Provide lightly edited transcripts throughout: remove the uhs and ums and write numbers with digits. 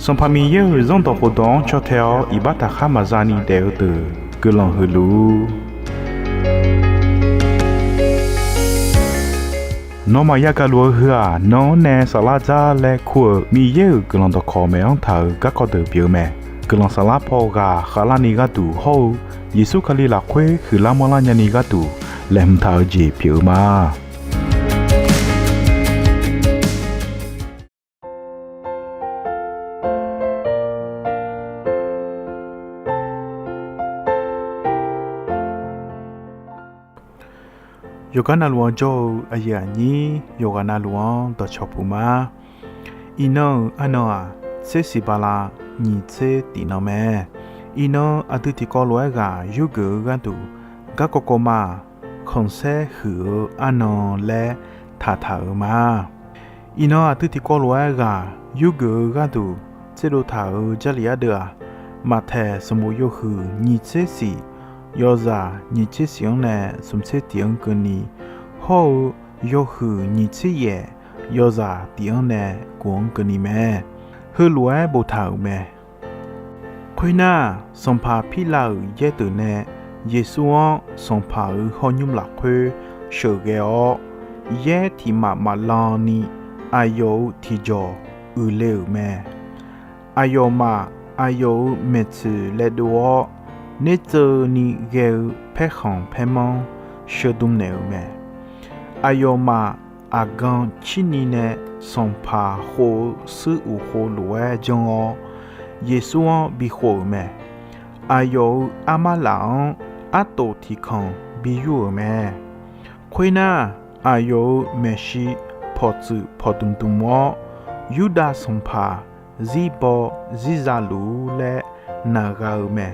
Son famille raison de podon chotel ibata khamazani deute que l'on helu. No mayaka lo hua no ne salaza le ku mi ye que l'on de come en ta ga ko de bio me que l'on sala po ga khala ni ga tu ho Yesu kali la kwe hu la mola nya ni ga tu le mta ji bio ma Yogana luang jo ayani yogana luang do chopuma ino anoa se sibala ni se dinome ino atuti kolwega yugu gantu gakokoma konse hu ano le tathauma ino atuti kolwega yugu gantu zero thau jaliada mathe samuyo hu ni se si Yoza ni chi xiong ne sum che tiang ge ni ho yo hu ni chi ye yoza tiang ne guang ge ni me hu luai bo thao me khoina som pha phi la ye tu ne yesu o som pha ho nyum la khwe sho ge o ye thi ma la ni ayo thi jo u le me ayo ma ayo me chu le do Nê chơ ni gheo phê khổng phê mong sơ đùm nèo mẹ. Ayo mà à găng chi ni nè song pa hô sư u hô lùa jong o Yesu o bi hô mẹ. Ayo ama lão á tổ thi khổng bi yu mẹ. Khôi na ayo mẹ shi phò chư phò đùm đùm o yu đa song pa zi bo zi za lù lẹ nà gao mẹ.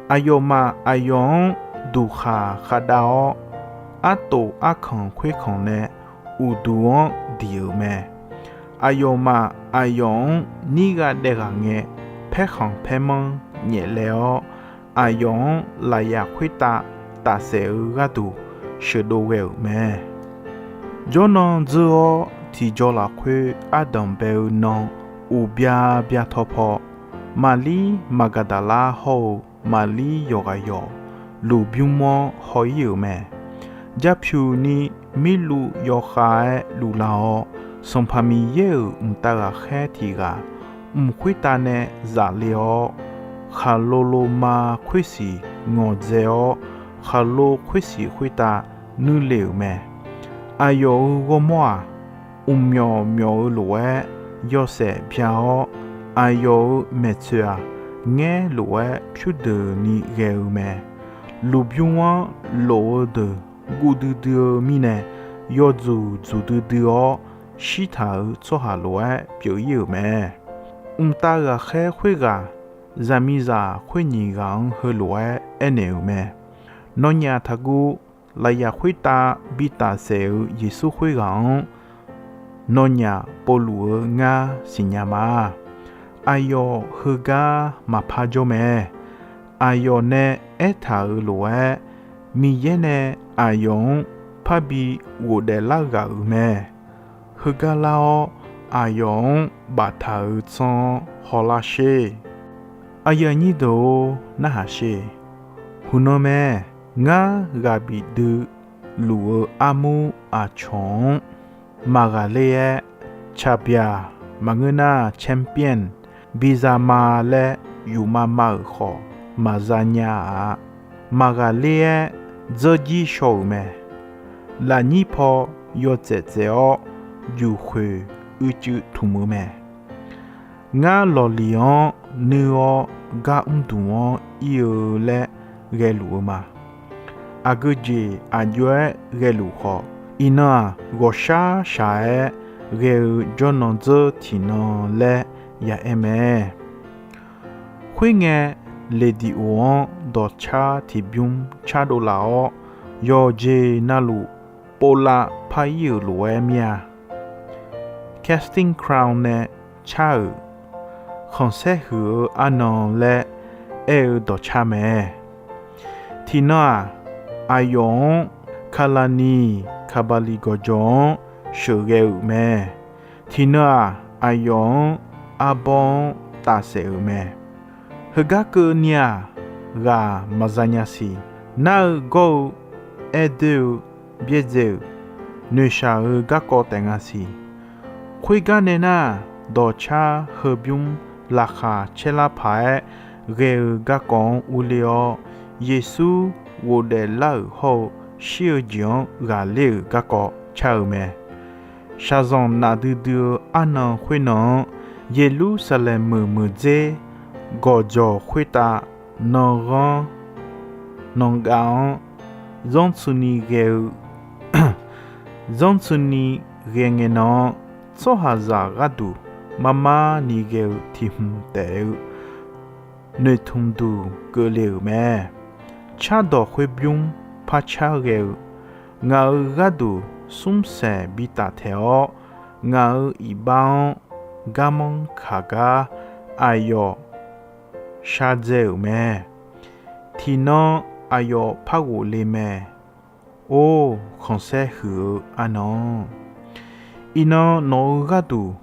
Ayoma ayon du kha khadao ato akhon khwe khon ne uduon diu me ayoma ayon niga de ga nge phe khon phe mong nye leo ayon la ya khwita ta se ga du shedo we me jonon zo ti jola khwe adam be no ubya bya thopo mali magadala ho Mali yoga yo, lu biumo hoyu me. Japyu ni milu yohae lu lao, son pami yeu mtaga khetiga, mkwitane za leo, khalolo ma kwisi ngozeo, khalo kwisi kwita nu leu me. Ayo gomoa, myo lue, yose biao, ayo metua. Nghe lúa phiêu đờ ni gheo mẹ lù biuwa lô đờ gu đư đờ mi nè yo dù đư đờ shi thảo cho hà lúa biểu yêu mẹ ta gà khe khuê gà za mi za khuê nhì gắng hơi lúa eneu mẹ nó nhà thà gu là ya khuê ta bi ta sẹo Giêsu khuê gắng nó nhà bồ lúa nga xin nhà ma Ayo huga mapajome Ayo ne eta lue mi yene ayon pabi wodela ga ume Huga lao ayon bata utson holashe Ayani do nahashe Hunome nga gabi du luo amu achon Magale chabia Manguna champion Bizama le yuma ma kho mazanya magalie zoji show me la ni po yo tseo yu khwe uchu thumu me nga lo lion nuo ga umduo iyo le gelu ma aguji ajwe gelu kho ina gosha shae ge jononzo tino le ya eme khwe nge lady uon do cha tibium cha do lao yo je nalu pola payu luemia casting crown ne cha khonse hu anon le e do cha me tina ayon kalani kabali gojon shoge me tina ayon abon 大塞尔咩？何个个尼亚个马扎尼西？那个爱豆别走，女下个个等下西。会个呢那多车和平拉卡切拉牌个个讲无聊，耶稣我的老后小将个了个个车咩？沙上那嘟安能会能耶路撒冷么子？个叫会打能讲，让出你个，让出你个呢？做下咋个度？妈妈你个听得，你听到个了没？恰到会用怕恰个，我个度松散比大条，我一般我们卡个哎哟。沙子咩？天南哎哟，怕我哩咩？哦，看些好啊喏，伊那哪个度？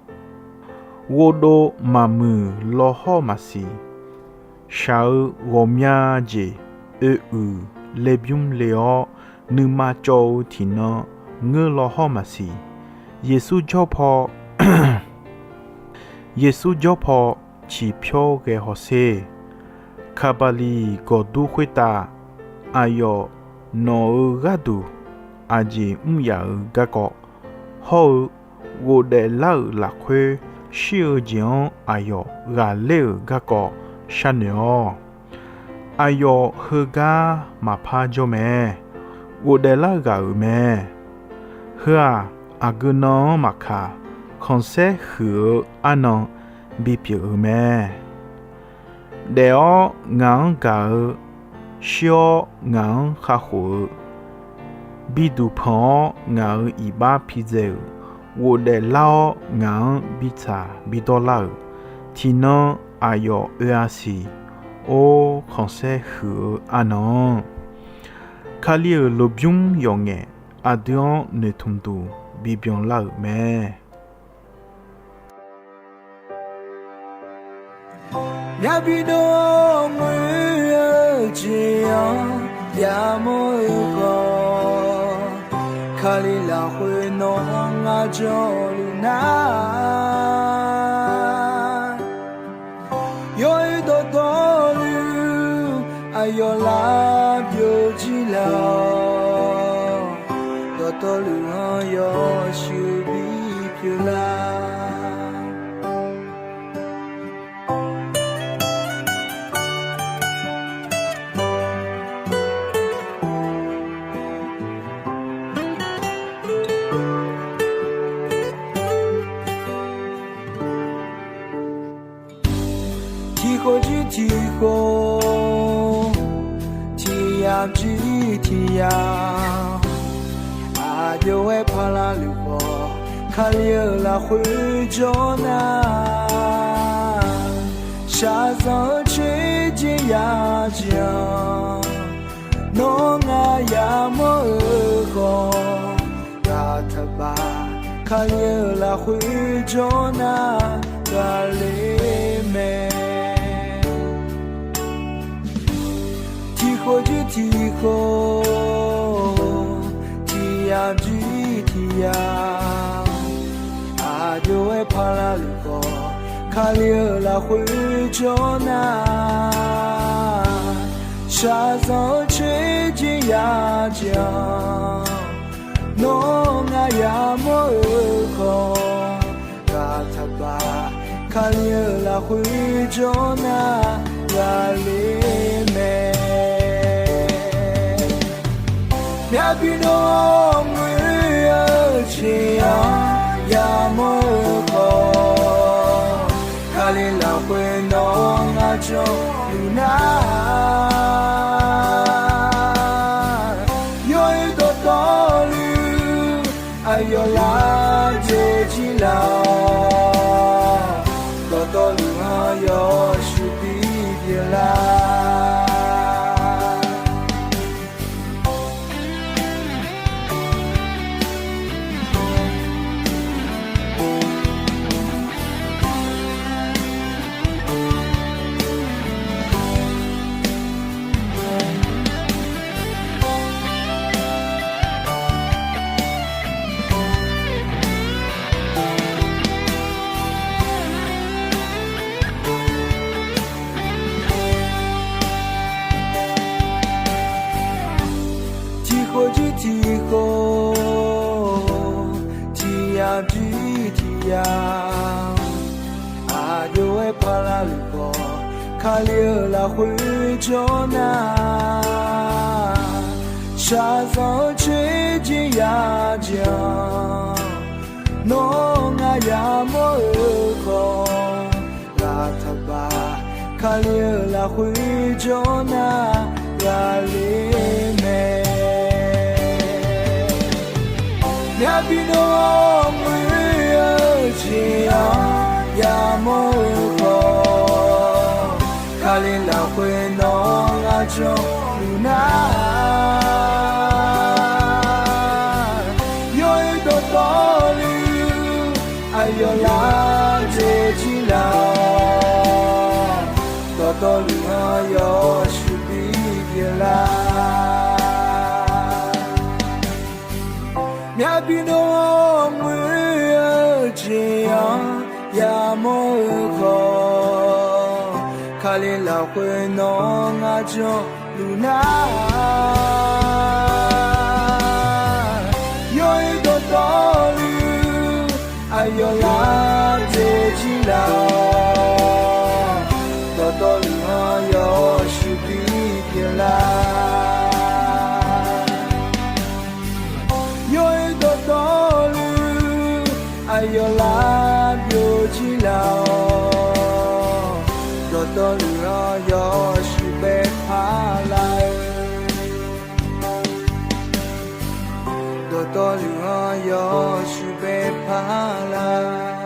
我都妈母老好嘛是，小我名字来用了，你妈做天南我老好嘛是，耶稣教跑，耶稣教跑。起票嘅学生，卡巴里个都会打，哎哟，哪个都，阿姐唔要个个，好，我的老拉去，小将，哎哟，个了个个，啥呢？哎哟，何个嘛怕做咩？我的老个咩？呵啊，阿个孬嘛卡，看些好阿孬。比表咩？然后硬搞小硬下火，比杜胖硬一把啤酒，我的老硬比茶比多老，天南还要20，哦，看些好啊喏，卡里路边用嘅，阿点你通度比边老咩？Ya bidong jiang ya mo ko kali la hui no nga jo na yo do do lu ayo la bio ji la do do lu yo shu bi pyu la提后，提呀提提呀，阿就会怕啦流过，卡里啦会着那，沙上吹进呀江，弄啊呀么好，呀他吧，卡里啦会着那，卡里没。提后，提呀提呀，阿就会怕啦路过，卡里啦会着那，沙上吹进呀江，弄啊呀么好，嘎他吧，卡里啦会着那，嘎里没。呀比侬我这样呀么好，卡里拉会侬啊就有那，有一个道理，哎呦啦就知道，个道理啊有是比别啦。吉提呀，阿就会帕拉里波，卡里拉会着那，沙上吹进呀江，侬啊呀么尔空，拉他吧，卡里拉会着那，拉里梅。呀比诺姆尔吉呀呀莫尔卡林拉会诺阿中鲁纳有一朵朵绿还有拉杰吉拉朵朵绿还有是比别拉呀比诺姆尔吉呀呀莫尔卡林拉会诺阿中鲁纳有一朵朵绿还有拉杰吉拉朵朵绿还有是比别拉还有拉有吉拉，多多绿啊有是被爬来，多多绿啊有是被爬来。